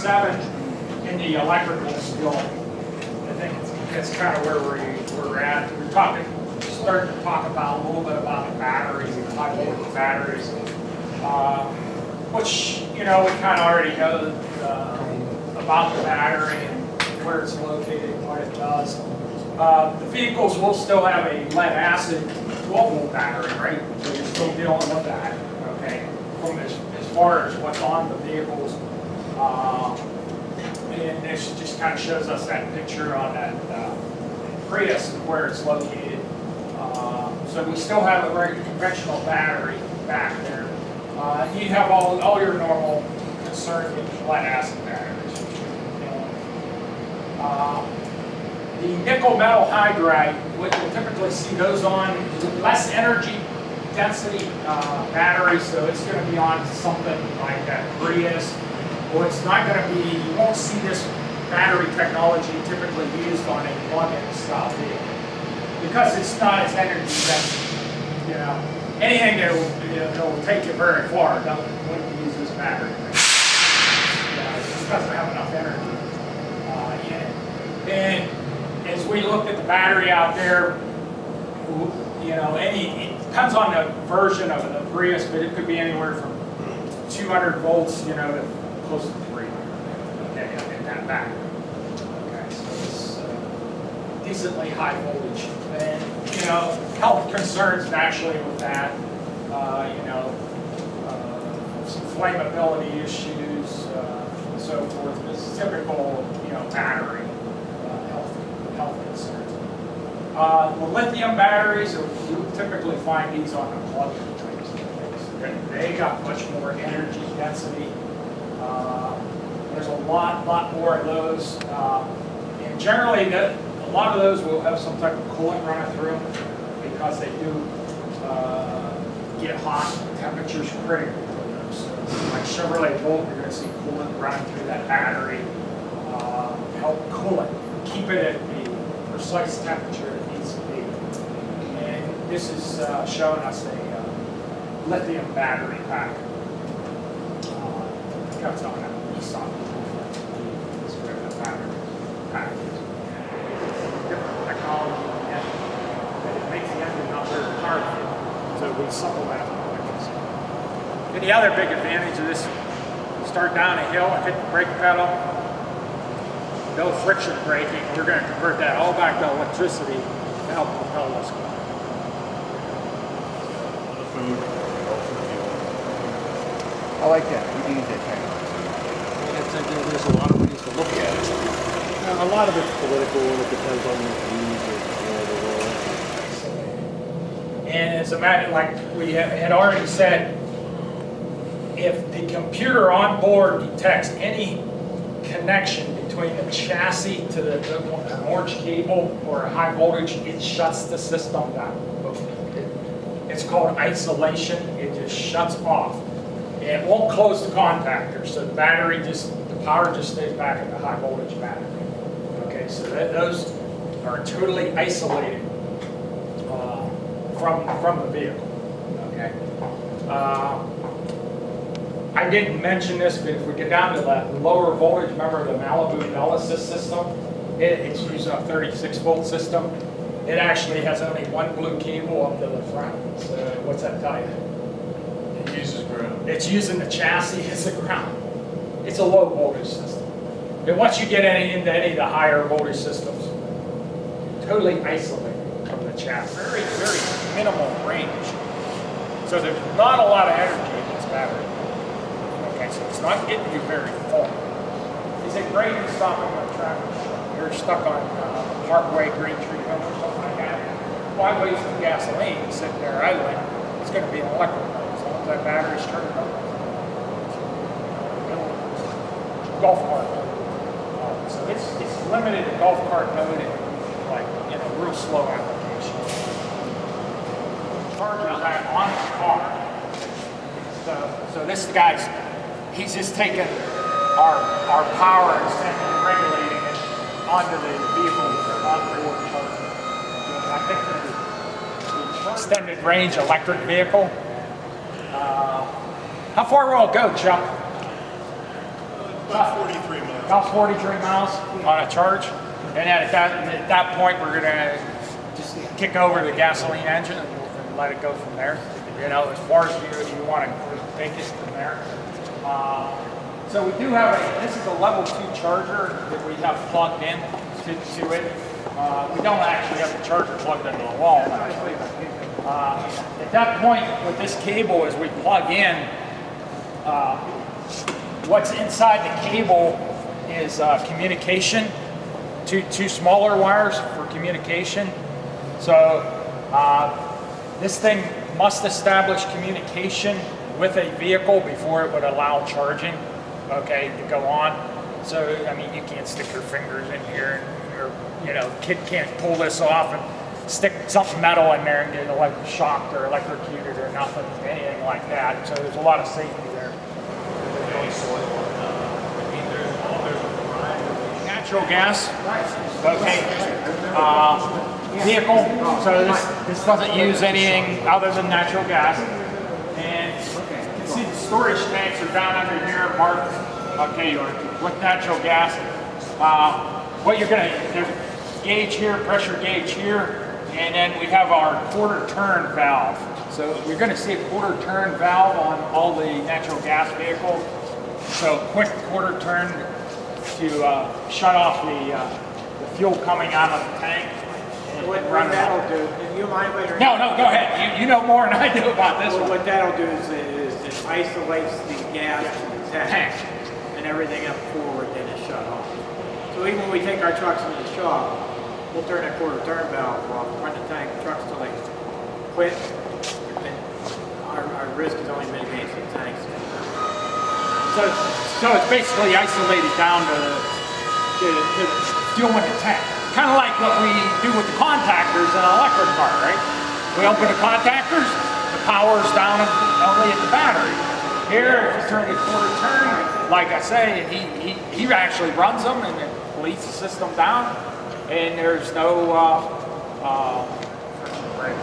B7 in the electrical skill. I think that's kind of where we're at. We're starting to talk about a little bit about the batteries, the high voltage batteries, which we kind of already know about the battery and where it's located and what it does. The vehicles will still have a lead acid 12-volt battery, right? So you're still dealing with that, okay? From as far as what's on the vehicles. And this just kind of shows us that picture on that Prius and where it's located. So we still have a very conventional battery back there. You have all your normal concerns with lead acid batteries. The nickel metal hydride, we'll typically see those on less energy density batteries, so it's going to be on something like that Prius. Well, it's not going to be, you won't see this battery technology typically used on a plug-in style vehicle because it's not as energy dense. Anything that will take you very far wouldn't use this battery. It just doesn't have enough energy in it. And as we looked at the battery out there, it depends on the version of the Prius, but it could be anywhere from 200 volts, to close to 300. Okay, in that battery. Okay, so it's decently high voltage, and health concerns naturally with that. Some flammability issues, and so forth. It's typical, battery. Health concerns. The lithium batteries, you typically find these on the plug-in types. They got much more energy density. There's a lot more of those. And generally, a lot of those will have some type of coolant running through them because they do get hot. Temperature's critical for those. So, like Chevrolet Volt, you're going to see coolant running through that battery. Help cool it. Keep it at the precise temperature it needs to be. And this is showing us a lithium battery pack. Comes on that ESOP. This is where the battery pack is. Different technology on the engine, but it makes the engine not very powerful. So we supplement it with electricity. And the other big advantage of this, start down a hill and hit the brake pedal. No friction braking. We're going to convert that all back to electricity to help propel this car. I like that. We can use that technology. There's a lot of ways to look at it. A lot of it's political, and it depends on the views of the world. And as a matter, like we had already said, if the computer on board detects any connection between the chassis to an orange cable or a high voltage, it shuts the system down. It's called isolation. It just shuts off. It won't close the contactor, so the battery the power just stays back in the high voltage battery. Okay, so those are totally isolated from the vehicle. Okay. I didn't mention this, but if we get down to the lower voltage, remember the Malibu Bellicis system? It's using a 36-volt system. It actually has only one blue cable up to the front. So what's that tell you? It uses ground. It's using the chassis as a ground. It's a low voltage system. And once you get into any of the higher voltage systems, totally isolated from the chassis. Very, very minimal range. So there's not a lot of energy in this battery. Okay, so it's not getting you very far. Is it great to stop on a traffic stop? You're stuck on Parkway, Green Tree Hill, or something like that. Why waste the gasoline sitting there idling? It's going to be an electric motor as long as that battery's turned up. Golf cart mode. So it's limited to golf cart mode and real slow application. Charges that on the car. So this guy's, he's just taking our power and regulating it onto the vehicle with their on-board motor. I think the extended range electric vehicle. How far will it go, Chuck? About 43 miles. About 43 miles on a charge. And then at that point, we're gonna just kick over the gasoline engine and let it go from there. You know, as far as you want to take it from there. So we do have this is a level 2 charger that we have plugged in to it. We don't actually have the charger plugged into the wall, actually. At that point, with this cable, as we plug in, what's inside the cable is communication, two smaller wires for communication. So this thing must establish communication with a vehicle before it would allow charging, okay, to go on. So, I mean, you can't stick your fingers in here, or, you know, kid can't pull this off and stick something metal in there and get shocked or electrocuted or nothing, anything like that. So there's a lot of safety there. Natural gas, okay, vehicle, so this doesn't use anything other than natural gas. And you can see the storage tanks are down under here marked, okay, with natural gas. What you're gonna, there's a gauge here, pressure gauge here, and then we have our quarter turn valve. So you're gonna see a quarter turn valve on all the natural gas vehicles. So quick quarter turn to shut off the fuel coming out of the tank. What that'll do, if you mind later. No, go ahead. You know more than I do about this one. What that'll do is it isolates the gas to the tank, and everything up forward then is shut off. So even when we take our trucks into the shop, we'll turn that quarter turn valve off, run the tank, trucks till they quit, and our risk is only mitigated to the tanks. So it's basically isolated down to the fuel in the tank. Kind of like what we do with the contactors in an electric car, right? We open the contactors, the power's down only at the battery. Here, if you turn the quarter turn, like I say, he actually runs them and it leads the system down, and there's no friction break.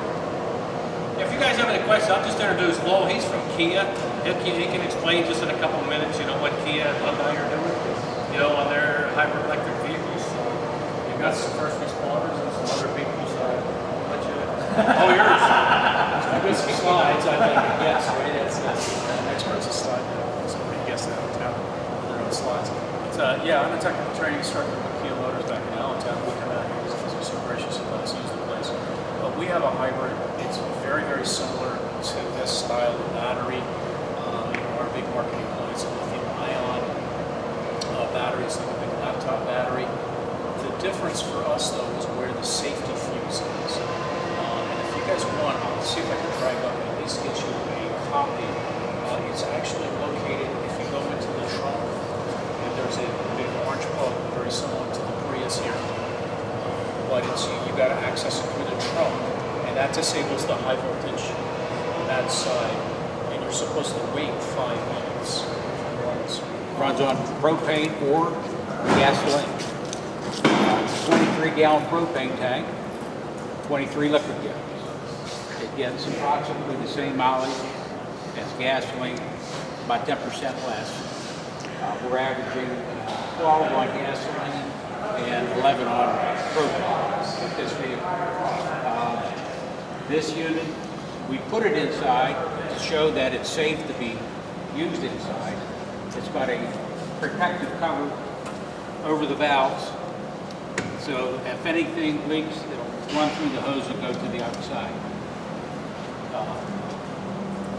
If you guys have any questions, I'll just introduce Lowell. He's from Kia. He can explain just in a couple of minutes, you know, what Kia and Hyundai are doing, you know, on their hybrid electric vehicles. You've got some first responders and some other people, so I'll let you. Oh, yours. I got some slides, I think. Yes, right? That's Experts of slide, somebody guessed that in town, their own slides. But, yeah, I'm a technical training instructor with Kia Motors back in Allentown. We come out here because you're so gracious and let us use the place. But we have a hybrid. It's very, very similar to this style of battery. Our big marketing point is a lithium-ion batteries, like a big laptop battery. The difference for us, though, is where the safety fuse is. And if you guys want, I'll see if I can drag up and at least get you a copy. It's actually located, if you go into the trunk, and there's a big orange plug, very similar to the Prius here. But it's you got to access it through the trunk, and that disables the high voltage on that side. And you're supposed to wait 5 minutes. Runs on propane or gasoline. 23-gallon propane tank, 23 liquid gallons. It gets approximately the same mileage as gasoline, about 10% less. We're averaging 12 on gasoline and 11 on propane with this vehicle. This unit, we put it inside to show that it's safe to be used inside. It's got a protective cover over the valves, so if anything leaks, it'll run through the hose and go to the outside.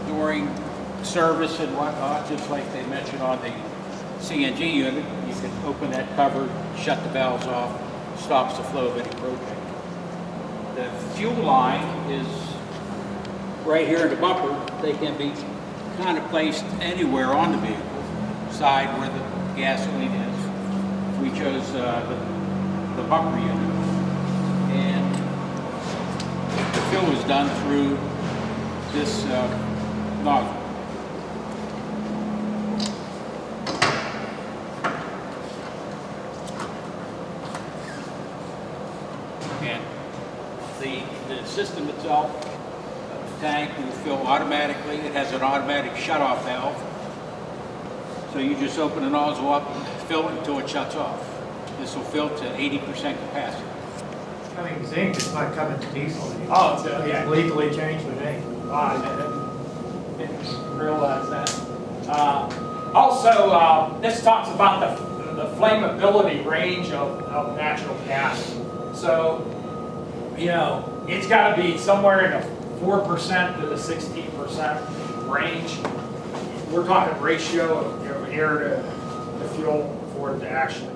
During service and whatnot, just like they mentioned on the CNG unit, you can open that cover, shut the valves off, stops the flow of any propane. The fuel line is right here in the bumper. They can be kind of placed anywhere on the vehicle, side where the gasoline is. We chose the bumper unit. And the fill is done through this nozzle. And the system itself, the tank will fill automatically. It has an automatic shut-off valve. So you just open the nozzle up, fill it until it shuts off. This will fill to 80% capacity. Coming zinc, it's not coming to diesel. Oh, it's, okay. It's legally changed the name. I didn't realize that. Also, this talks about the flammability range of natural gas. So, you know, it's got to be somewhere in the 4% to the 16% range. We're talking ratio of air to fuel for it to actually